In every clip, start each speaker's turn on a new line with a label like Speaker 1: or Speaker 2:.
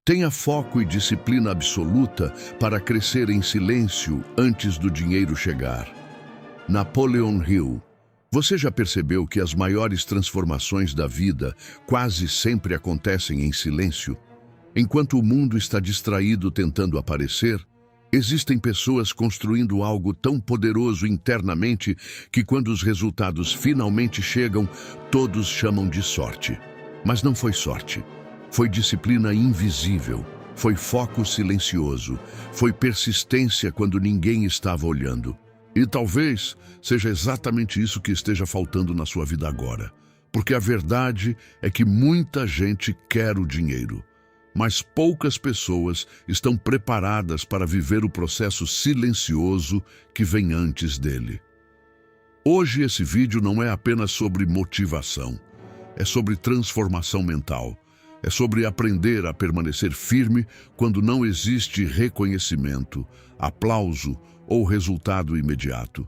Speaker 1: Tenha foco e disciplina absoluta para crescer em silêncio antes do dinheiro chegar. Napoleon Hill. Você já percebeu que as maiores transformações da vida quase sempre acontecem em silêncio? Enquanto o mundo está distraído tentando aparecer, existem pessoas construindo algo tão poderoso internamente que quando os resultados finalmente chegam, todos chamam de sorte. Mas não foi sorte. Foi disciplina invisível. Foi foco silencioso. Foi persistência quando ninguém estava olhando. E talvez seja exatamente isso que esteja faltando na sua vida agora. Porque a verdade é que muita gente quer o dinheiro, mas poucas pessoas estão preparadas para viver o processo silencioso que vem antes dele. Hoje esse vídeo não é apenas sobre motivação, é sobre transformação mental, é sobre aprender a permanecer firme quando não existe reconhecimento, aplauso ou resultado imediato.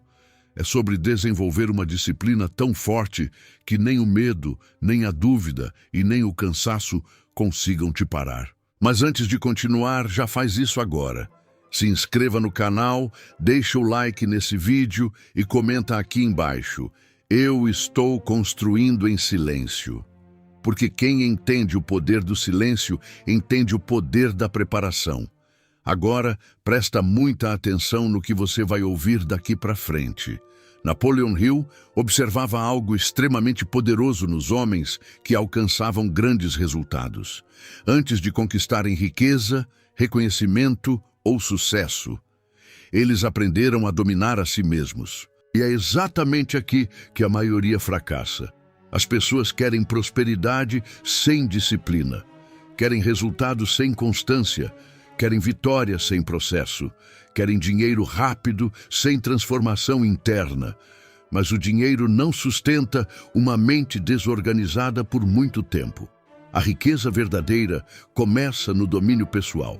Speaker 1: É sobre desenvolver uma disciplina tão forte que nem o medo, nem a dúvida e nem o cansaço consigam te parar. Mas antes de continuar, já faz isso agora. Se inscreva no canal, deixa o like nesse vídeo e comenta aqui embaixo: eu estou construindo em silêncio. Porque quem entende o poder do silêncio, entende o poder da preparação. Agora, presta muita atenção no que você vai ouvir daqui para frente. Napoleon Hill observava algo extremamente poderoso nos homens que alcançavam grandes resultados. Antes de conquistarem riqueza, reconhecimento ou sucesso, eles aprenderam a dominar a si mesmos. E é exatamente aqui que a maioria fracassa. As pessoas querem prosperidade sem disciplina, querem resultados sem constância, querem vitória sem processo, querem dinheiro rápido sem transformação interna. Mas o dinheiro não sustenta uma mente desorganizada por muito tempo. A riqueza verdadeira começa no domínio pessoal.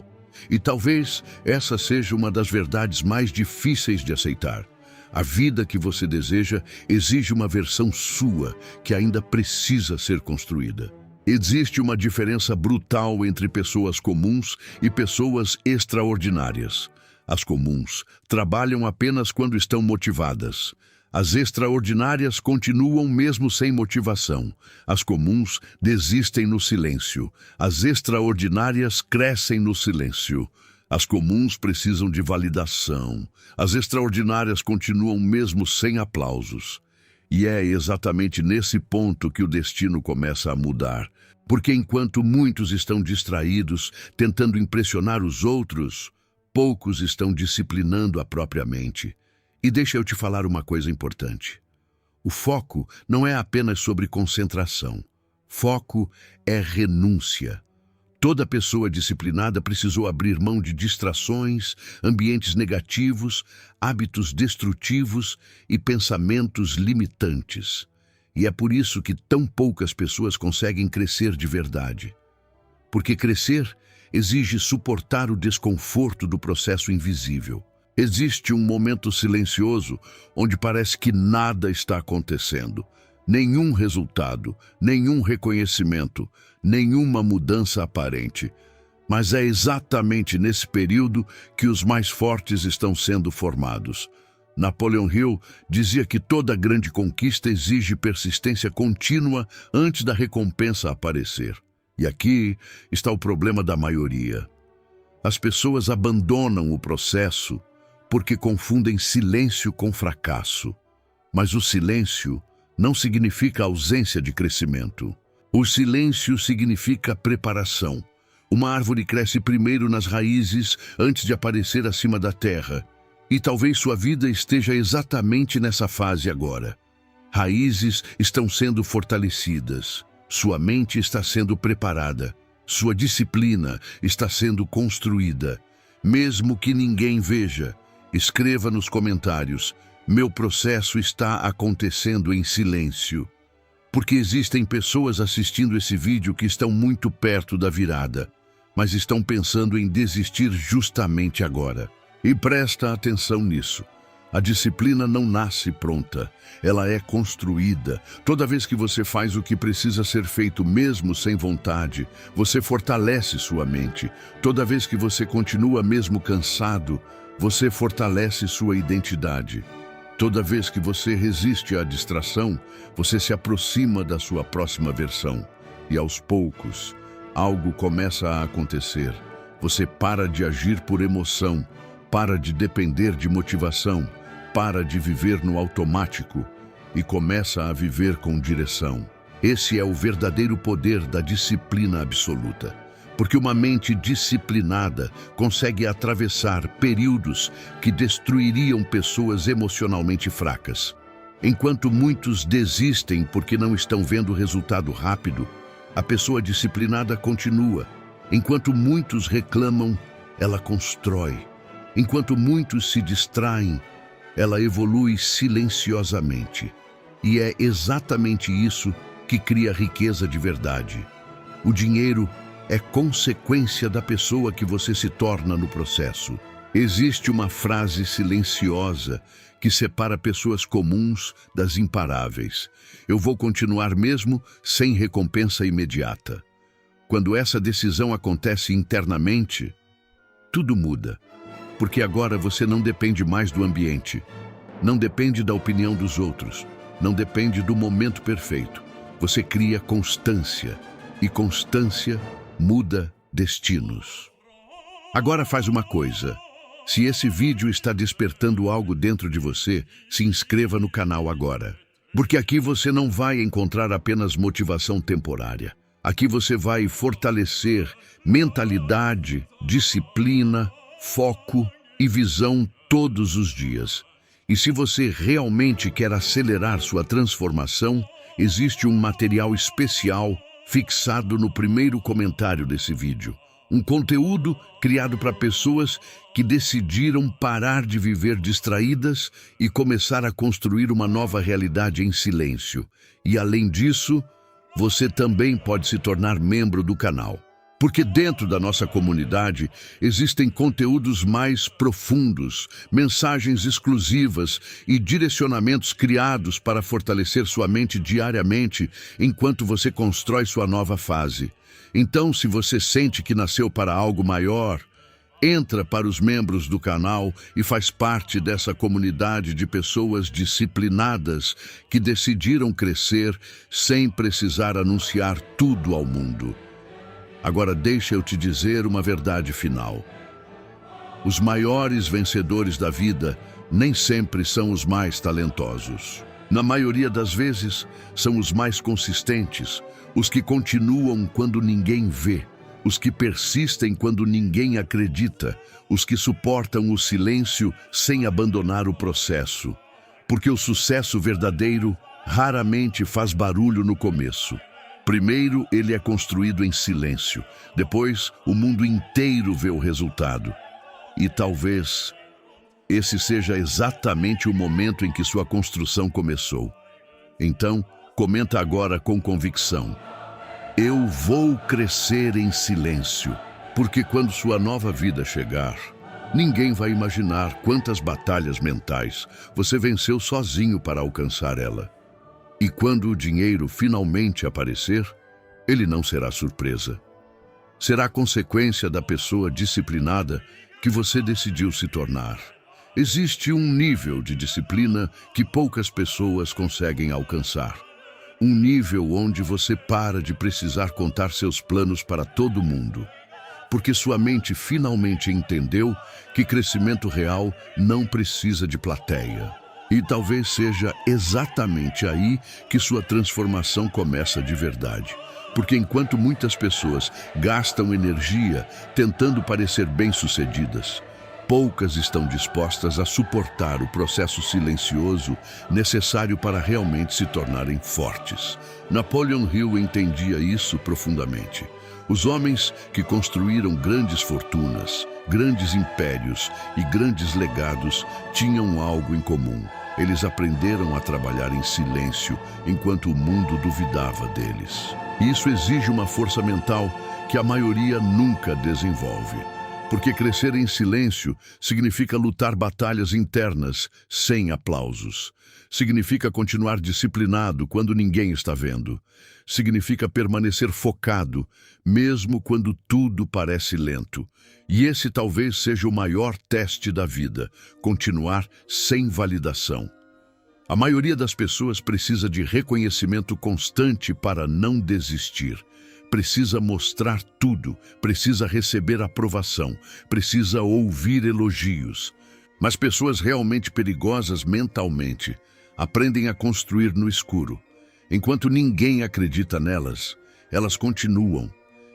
Speaker 1: E talvez essa seja uma das verdades mais difíceis de aceitar. A vida que você deseja exige uma versão sua que ainda precisa ser construída. Existe uma diferença brutal entre pessoas comuns e pessoas extraordinárias. As comuns trabalham apenas quando estão motivadas. As extraordinárias continuam mesmo sem motivação. As comuns desistem no silêncio. As extraordinárias crescem no silêncio. As comuns precisam de validação. As extraordinárias continuam mesmo sem aplausos. E é exatamente nesse ponto que o destino começa a mudar. Porque enquanto muitos estão distraídos, tentando impressionar os outros, poucos estão disciplinando a própria mente. E deixa eu te falar uma coisa importante. O foco não é apenas sobre concentração. Foco é renúncia. Toda pessoa disciplinada precisou abrir mão de distrações, ambientes negativos, hábitos destrutivos e pensamentos limitantes. E é por isso que tão poucas pessoas conseguem crescer de verdade. Porque crescer exige suportar o desconforto do processo invisível. Existe um momento silencioso onde parece que nada está acontecendo. Nenhum resultado, nenhum reconhecimento, nenhuma mudança aparente. Mas é exatamente nesse período que os mais fortes estão sendo formados. Napoleon Hill dizia que toda grande conquista exige persistência contínua antes da recompensa aparecer. E aqui está o problema da maioria. As pessoas abandonam o processo porque confundem silêncio com fracasso. Mas o silêncio não significa ausência de crescimento. O silêncio significa preparação. Uma árvore cresce primeiro nas raízes antes de aparecer acima da terra. E talvez sua vida esteja exatamente nessa fase agora. Raízes estão sendo fortalecidas. Sua mente está sendo preparada. Sua disciplina está sendo construída. Mesmo que ninguém veja, escreva nos comentários: meu processo está acontecendo em silêncio. Porque existem pessoas assistindo esse vídeo que estão muito perto da virada, mas estão pensando em desistir justamente agora. E presta atenção nisso. A disciplina não nasce pronta, ela é construída. Toda vez que você faz o que precisa ser feito mesmo sem vontade, você fortalece sua mente. Toda vez que você continua mesmo cansado, você fortalece sua identidade. Toda vez que você resiste à distração, você se aproxima da sua próxima versão. E aos poucos, algo começa a acontecer. Você para de agir por emoção, para de depender de motivação, para de viver no automático e começa a viver com direção. Esse é o verdadeiro poder da disciplina absoluta. Porque uma mente disciplinada consegue atravessar períodos que destruiriam pessoas emocionalmente fracas. Enquanto muitos desistem porque não estão vendo resultado rápido, a pessoa disciplinada continua. Enquanto muitos reclamam, ela constrói. Enquanto muitos se distraem, ela evolui silenciosamente. E é exatamente isso que cria riqueza de verdade. O dinheiro é consequência da pessoa que você se torna no processo. Existe uma frase silenciosa que separa pessoas comuns das imparáveis. Eu vou continuar mesmo sem recompensa imediata. Quando essa decisão acontece internamente, tudo muda. Porque agora você não depende mais do ambiente, não depende da opinião dos outros, não depende do momento perfeito. Você cria constância, e constância muda destinos. Agora faz uma coisa. Se esse vídeo está despertando algo dentro de você, se inscreva no canal agora. Porque aqui você não vai encontrar apenas motivação temporária. Aqui você vai fortalecer mentalidade, disciplina, foco e visão todos os dias. E se você realmente quer acelerar sua transformação, existe um material especial fixado no primeiro comentário desse vídeo. Um conteúdo criado para pessoas que decidiram parar de viver distraídas e começar a construir uma nova realidade em silêncio. E além disso, você também pode se tornar membro do canal. Porque dentro da nossa comunidade existem conteúdos mais profundos, mensagens exclusivas e direcionamentos criados para fortalecer sua mente diariamente enquanto você constrói sua nova fase. Então, se você sente que nasceu para algo maior, entra para os membros do canal e faz parte dessa comunidade de pessoas disciplinadas que decidiram crescer sem precisar anunciar tudo ao mundo. Agora deixa eu te dizer uma verdade final. Os maiores vencedores da vida nem sempre são os mais talentosos. Na maioria das vezes, são os mais consistentes, os que continuam quando ninguém vê, os que persistem quando ninguém acredita, os que suportam o silêncio sem abandonar o processo. Porque o sucesso verdadeiro raramente faz barulho no começo. Primeiro, ele é construído em silêncio. Depois, o mundo inteiro vê o resultado. E talvez esse seja exatamente o momento em que sua construção começou. Então, comenta agora com convicção. Eu vou crescer em silêncio, porque quando sua nova vida chegar, ninguém vai imaginar quantas batalhas mentais você venceu sozinho para alcançar ela. E quando o dinheiro finalmente aparecer, ele não será surpresa. Será consequência da pessoa disciplinada que você decidiu se tornar. Existe um nível de disciplina que poucas pessoas conseguem alcançar. Um nível onde você para de precisar contar seus planos para todo mundo. Porque sua mente finalmente entendeu que crescimento real não precisa de plateia. E talvez seja exatamente aí que sua transformação começa de verdade. Porque enquanto muitas pessoas gastam energia tentando parecer bem-sucedidas, poucas estão dispostas a suportar o processo silencioso necessário para realmente se tornarem fortes. Napoleon Hill entendia isso profundamente. Os homens que construíram grandes fortunas, grandes impérios e grandes legados tinham algo em comum. Eles aprenderam a trabalhar em silêncio enquanto o mundo duvidava deles. Isso exige uma força mental que a maioria nunca desenvolve. Porque crescer em silêncio significa lutar batalhas internas sem aplausos. Significa continuar disciplinado quando ninguém está vendo. Significa permanecer focado, mesmo quando tudo parece lento. E esse talvez seja o maior teste da vida, continuar sem validação. A maioria das pessoas precisa de reconhecimento constante para não desistir. Precisa mostrar tudo, precisa receber aprovação, precisa ouvir elogios. Mas pessoas realmente perigosas mentalmente aprendem a construir no escuro. Enquanto ninguém acredita nelas, elas continuam.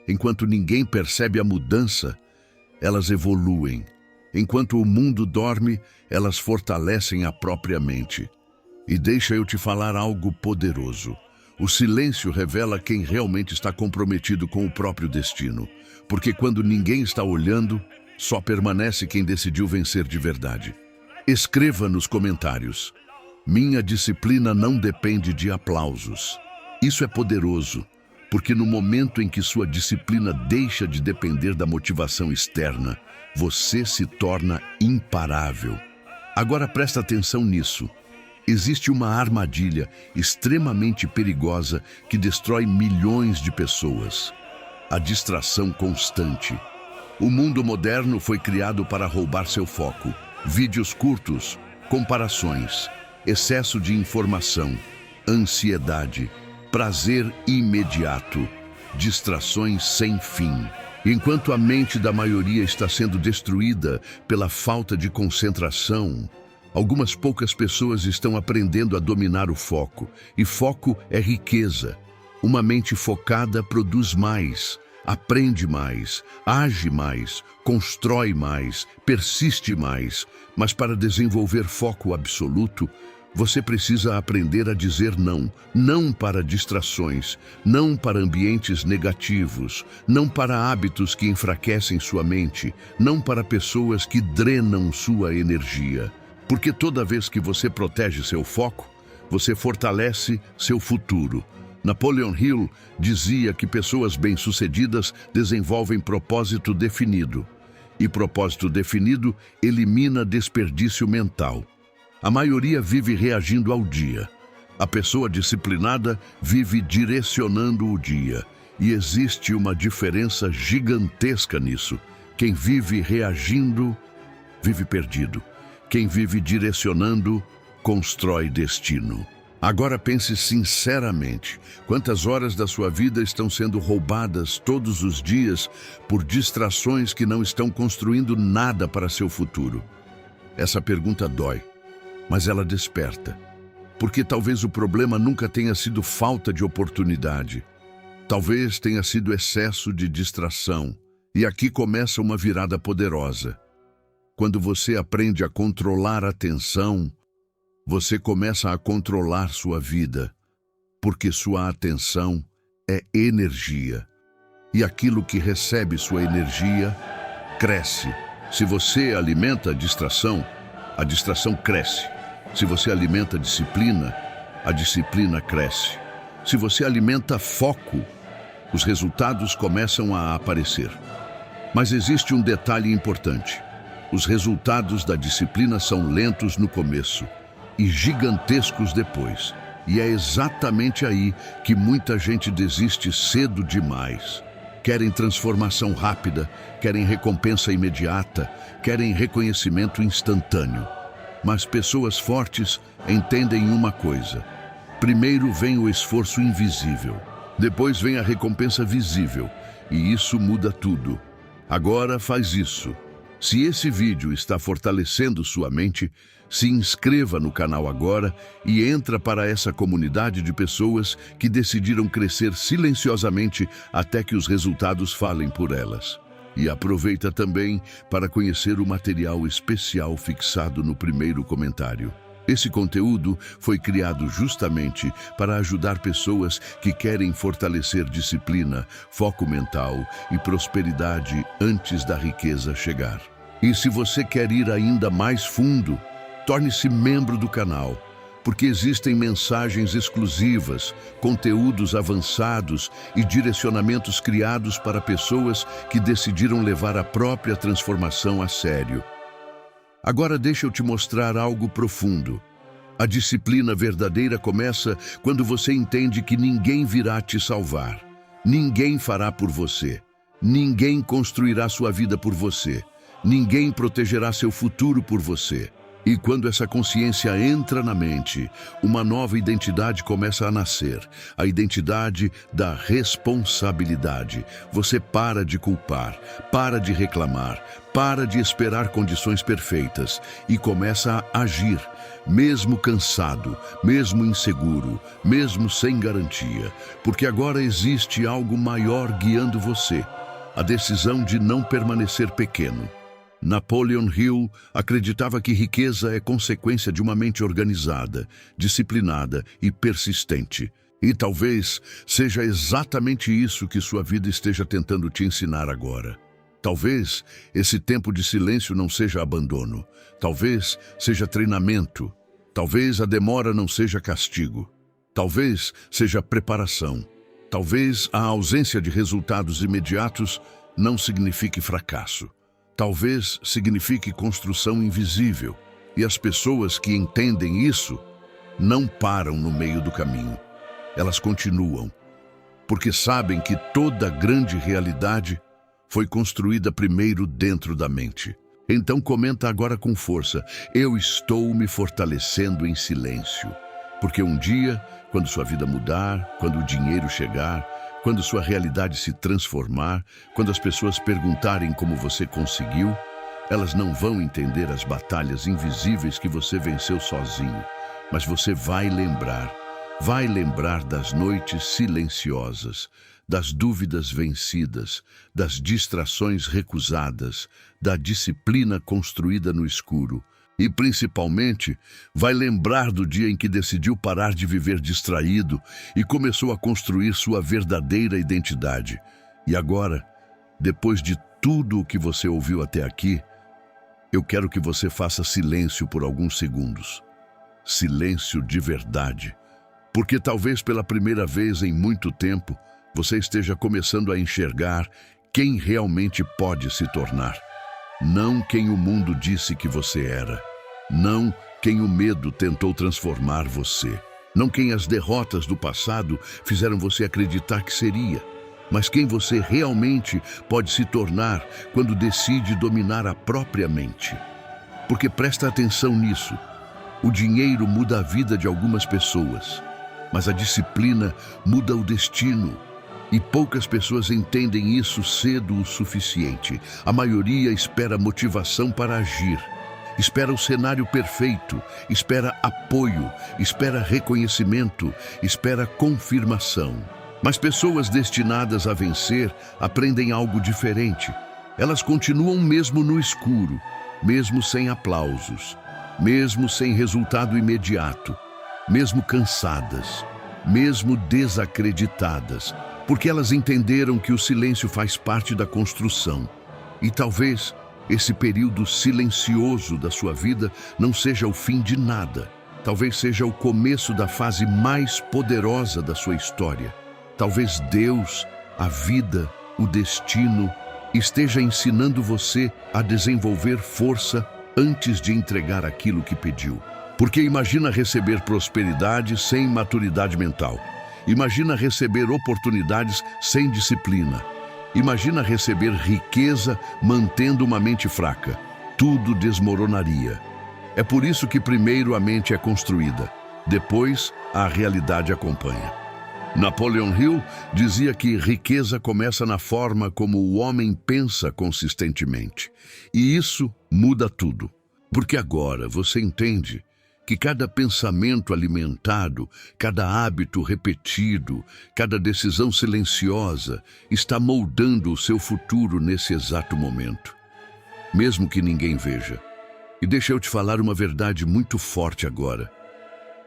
Speaker 1: Enquanto ninguém percebe a mudança, elas evoluem. Enquanto o mundo dorme, elas fortalecem a própria mente. E deixa eu te falar algo poderoso. O silêncio revela quem realmente está comprometido com o próprio destino. Porque quando ninguém está olhando, só permanece quem decidiu vencer de verdade. Escreva nos comentários: minha disciplina não depende de aplausos. Isso é poderoso, porque no momento em que sua disciplina deixa de depender da motivação externa, você se torna imparável. Agora presta atenção nisso. Existe uma armadilha extremamente perigosa que destrói milhões de pessoas: a distração constante. O mundo moderno foi criado para roubar seu foco. Vídeos curtos, comparações, excesso de informação, ansiedade, prazer imediato, distrações sem fim. Enquanto a mente da maioria está sendo destruída pela falta de concentração, algumas poucas pessoas estão aprendendo a dominar o foco. E foco é riqueza. Uma mente focada produz mais, aprende mais, age mais, constrói mais, persiste mais. Mas para desenvolver foco absoluto, você precisa aprender a dizer não. Não para distrações, não para ambientes negativos, não para hábitos que enfraquecem sua mente, não para pessoas que drenam sua energia. Porque toda vez que você protege seu foco, você fortalece seu futuro. Napoleon Hill dizia que pessoas bem-sucedidas desenvolvem propósito definido. E propósito definido elimina desperdício mental. A maioria vive reagindo ao dia. A pessoa disciplinada vive direcionando o dia. E existe uma diferença gigantesca nisso. Quem vive reagindo, vive perdido. Quem vive direcionando, constrói destino. Agora pense sinceramente, quantas horas da sua vida estão sendo roubadas todos os dias por distrações que não estão construindo nada para seu futuro? Essa pergunta dói, mas ela desperta. Porque talvez o problema nunca tenha sido falta de oportunidade. Talvez tenha sido excesso de distração. E aqui começa uma virada poderosa. Quando você aprende a controlar a atenção, você começa a controlar sua vida, porque sua atenção é energia. E aquilo que recebe sua energia cresce. Se você alimenta a distração cresce. Se você alimenta a disciplina cresce. Se você alimenta foco, os resultados começam a aparecer. Mas existe um detalhe importante. Os resultados da disciplina são lentos no começo e gigantescos depois. E é exatamente aí que muita gente desiste cedo demais. Querem transformação rápida, querem recompensa imediata, querem reconhecimento instantâneo. Mas pessoas fortes entendem uma coisa. Primeiro vem o esforço invisível, depois vem a recompensa visível, e isso muda tudo. Agora faz isso. Se esse vídeo está fortalecendo sua mente, se inscreva no canal agora e entra para essa comunidade de pessoas que decidiram crescer silenciosamente até que os resultados falem por elas. E aproveita também para conhecer o material especial fixado no primeiro comentário. Esse conteúdo foi criado justamente para ajudar pessoas que querem fortalecer disciplina, foco mental e prosperidade antes da riqueza chegar. E se você quer ir ainda mais fundo, torne-se membro do canal, porque existem mensagens exclusivas, conteúdos avançados e direcionamentos criados para pessoas que decidiram levar a própria transformação a sério. Agora deixa eu te mostrar algo profundo. A disciplina verdadeira começa quando você entende que ninguém virá te salvar. Ninguém fará por você. Ninguém construirá sua vida por você. Ninguém protegerá seu futuro por você. E quando essa consciência entra na mente, uma nova identidade começa a nascer. A identidade da responsabilidade. Você para de culpar, para de reclamar, para de esperar condições perfeitas e começa a agir, mesmo cansado, mesmo inseguro, mesmo sem garantia. Porque agora existe algo maior guiando você. A decisão de não permanecer pequeno. Napoleon Hill acreditava que riqueza é consequência de uma mente organizada, disciplinada e persistente. E talvez seja exatamente isso que sua vida esteja tentando te ensinar agora. Talvez esse tempo de silêncio não seja abandono. Talvez seja treinamento. Talvez a demora não seja castigo. Talvez seja preparação. Talvez a ausência de resultados imediatos não signifique fracasso. Talvez signifique construção invisível, e as pessoas que entendem isso não param no meio do caminho. Elas continuam, porque sabem que toda grande realidade foi construída primeiro dentro da mente. Então comenta agora com força: eu estou me fortalecendo em silêncio. Porque um dia, quando sua vida mudar, quando o dinheiro chegar, quando sua realidade se transformar, quando as pessoas perguntarem como você conseguiu, elas não vão entender as batalhas invisíveis que você venceu sozinho, mas você vai lembrar das noites silenciosas, das dúvidas vencidas, das distrações recusadas, da disciplina construída no escuro. E, principalmente, vai lembrar do dia em que decidiu parar de viver distraído e começou a construir sua verdadeira identidade. E agora, depois de tudo o que você ouviu até aqui, eu quero que você faça silêncio por alguns segundos. Silêncio de verdade. Porque talvez pela primeira vez em muito tempo, você esteja começando a enxergar quem realmente pode se tornar. Não quem o mundo disse que você era. Não quem o medo tentou transformar você. Não quem as derrotas do passado fizeram você acreditar que seria. Mas quem você realmente pode se tornar quando decide dominar a própria mente. Porque presta atenção nisso. O dinheiro muda a vida de algumas pessoas, mas a disciplina muda o destino. E poucas pessoas entendem isso cedo o suficiente. A maioria espera motivação para agir. Espera o cenário perfeito, espera apoio, espera reconhecimento, espera confirmação. Mas pessoas destinadas a vencer aprendem algo diferente. Elas continuam mesmo no escuro, mesmo sem aplausos, mesmo sem resultado imediato, mesmo cansadas, mesmo desacreditadas, porque elas entenderam que o silêncio faz parte da construção. E talvez esse período silencioso da sua vida não seja o fim de nada. Talvez seja o começo da fase mais poderosa da sua história. Talvez Deus, a vida, o destino, esteja ensinando você a desenvolver força antes de entregar aquilo que pediu. Porque imagina receber prosperidade sem maturidade mental. Imagina receber oportunidades sem disciplina. Imagina receber riqueza mantendo uma mente fraca. Tudo desmoronaria. É por isso que primeiro a mente é construída, depois a realidade acompanha. Napoleon Hill dizia que riqueza começa na forma como o homem pensa consistentemente. E isso muda tudo. Porque agora você entende que cada pensamento alimentado, cada hábito repetido, cada decisão silenciosa está moldando o seu futuro nesse exato momento, mesmo que ninguém veja. E deixa eu te falar uma verdade muito forte agora.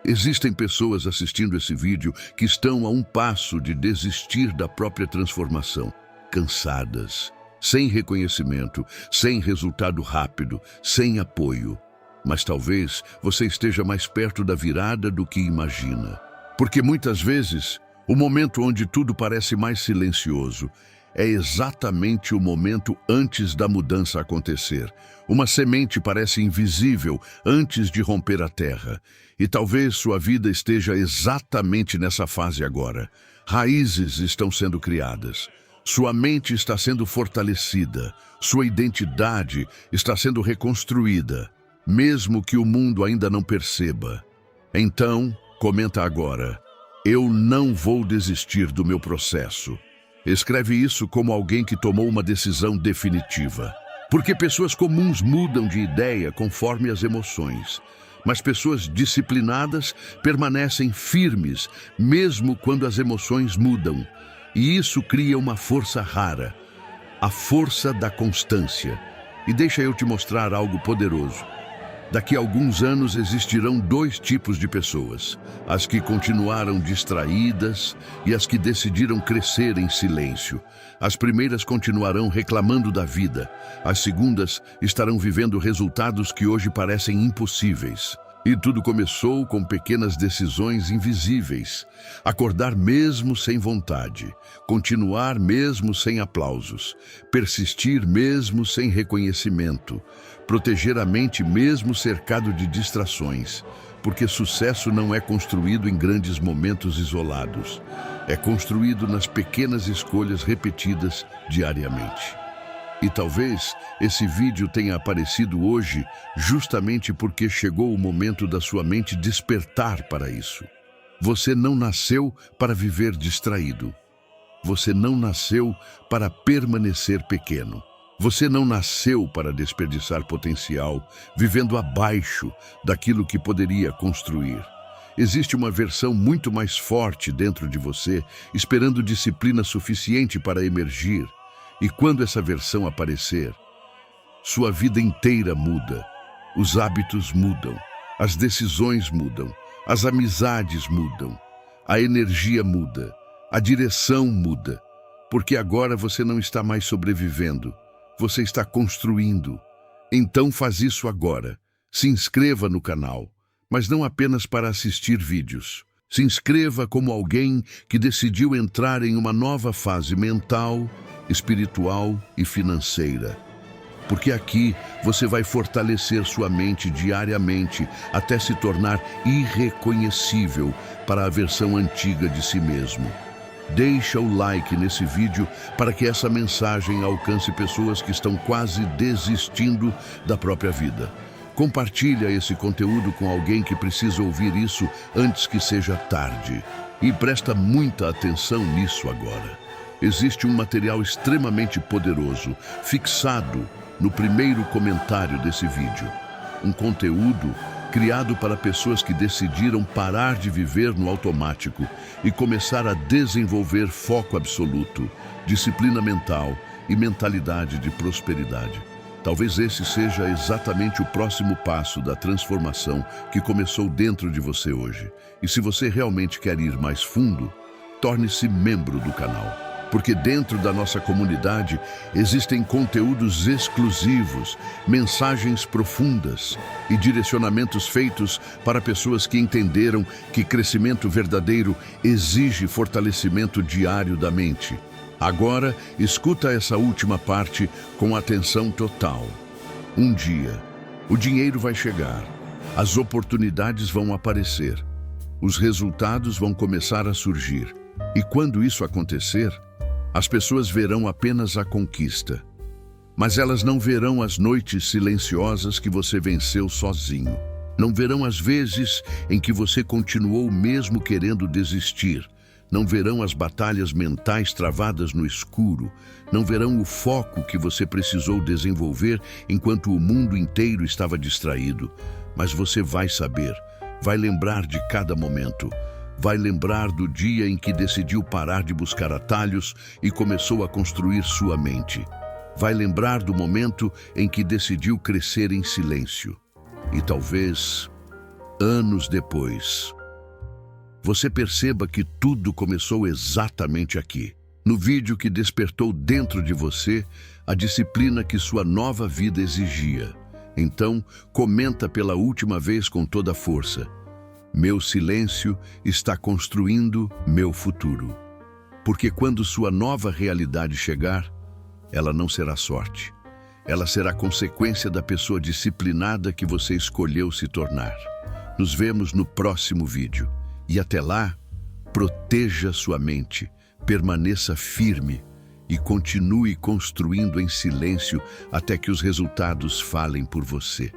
Speaker 1: Existem pessoas assistindo esse vídeo que estão a um passo de desistir da própria transformação, cansadas, sem reconhecimento, sem resultado rápido, sem apoio. Mas talvez você esteja mais perto da virada do que imagina. Porque muitas vezes, o momento onde tudo parece mais silencioso é exatamente o momento antes da mudança acontecer. Uma semente parece invisível antes de romper a terra. E talvez sua vida esteja exatamente nessa fase agora. Raízes estão sendo criadas. Sua mente está sendo fortalecida. Sua identidade está sendo reconstruída, mesmo que o mundo ainda não perceba. Então, comenta agora: eu não vou desistir do meu processo. Escreve isso como alguém que tomou uma decisão definitiva. Porque pessoas comuns mudam de ideia conforme as emoções. Mas pessoas disciplinadas permanecem firmes, mesmo quando as emoções mudam. E isso cria uma força rara, a força da constância. E deixa eu te mostrar algo poderoso. Daqui a alguns anos existirão dois tipos de pessoas: as que continuaram distraídas e as que decidiram crescer em silêncio. As primeiras continuarão reclamando da vida, as segundas estarão vivendo resultados que hoje parecem impossíveis. E tudo começou com pequenas decisões invisíveis. Acordar mesmo sem vontade, continuar mesmo sem aplausos, persistir mesmo sem reconhecimento, proteger a mente mesmo cercado de distrações, porque sucesso não é construído em grandes momentos isolados, é construído nas pequenas escolhas repetidas diariamente. E talvez esse vídeo tenha aparecido hoje justamente porque chegou o momento da sua mente despertar para isso. Você não nasceu para viver distraído. Você não nasceu para permanecer pequeno. Você não nasceu para desperdiçar potencial, vivendo abaixo daquilo que poderia construir. Existe uma versão muito mais forte dentro de você, esperando disciplina suficiente para emergir. E quando essa versão aparecer, sua vida inteira muda. Os hábitos mudam, as decisões mudam, as amizades mudam, a energia muda, a direção muda. Porque agora você não está mais sobrevivendo, você está construindo. Então faz isso agora. Se inscreva no canal, mas não apenas para assistir vídeos. Se inscreva como alguém que decidiu entrar em uma nova fase mental, espiritual e financeira. Porque aqui você vai fortalecer sua mente diariamente até se tornar irreconhecível para a versão antiga de si mesmo. Deixa o like nesse vídeo para que essa mensagem alcance pessoas que estão quase desistindo da própria vida. Compartilha esse conteúdo com alguém que precisa ouvir isso antes que seja tarde. E presta muita atenção nisso agora. Existe um material extremamente poderoso, fixado no primeiro comentário desse vídeo. Um conteúdo criado para pessoas que decidiram parar de viver no automático e começar a desenvolver foco absoluto, disciplina mental e mentalidade de prosperidade. Talvez esse seja exatamente o próximo passo da transformação que começou dentro de você hoje. E se você realmente quer ir mais fundo, torne-se membro do canal. Porque dentro da nossa comunidade existem conteúdos exclusivos, mensagens profundas e direcionamentos feitos para pessoas que entenderam que crescimento verdadeiro exige fortalecimento diário da mente. Agora, escuta essa última parte com atenção total. Um dia, o dinheiro vai chegar, as oportunidades vão aparecer, os resultados vão começar a surgir. E quando isso acontecer, as pessoas verão apenas a conquista, mas elas não verão as noites silenciosas que você venceu sozinho. Não verão as vezes em que você continuou mesmo querendo desistir. Não verão as batalhas mentais travadas no escuro. Não verão o foco que você precisou desenvolver enquanto o mundo inteiro estava distraído. Mas você vai saber, vai lembrar de cada momento. Vai lembrar do dia em que decidiu parar de buscar atalhos e começou a construir sua mente. Vai lembrar do momento em que decidiu crescer em silêncio. E talvez, anos depois, você perceba que tudo começou exatamente aqui, no vídeo que despertou dentro de você a disciplina que sua nova vida exigia. Então, comenta pela última vez com toda a força: meu silêncio está construindo meu futuro. Porque quando sua nova realidade chegar, ela não será sorte. Ela será consequência da pessoa disciplinada que você escolheu se tornar. Nos vemos no próximo vídeo. E até lá, proteja sua mente, permaneça firme e continue construindo em silêncio até que os resultados falem por você.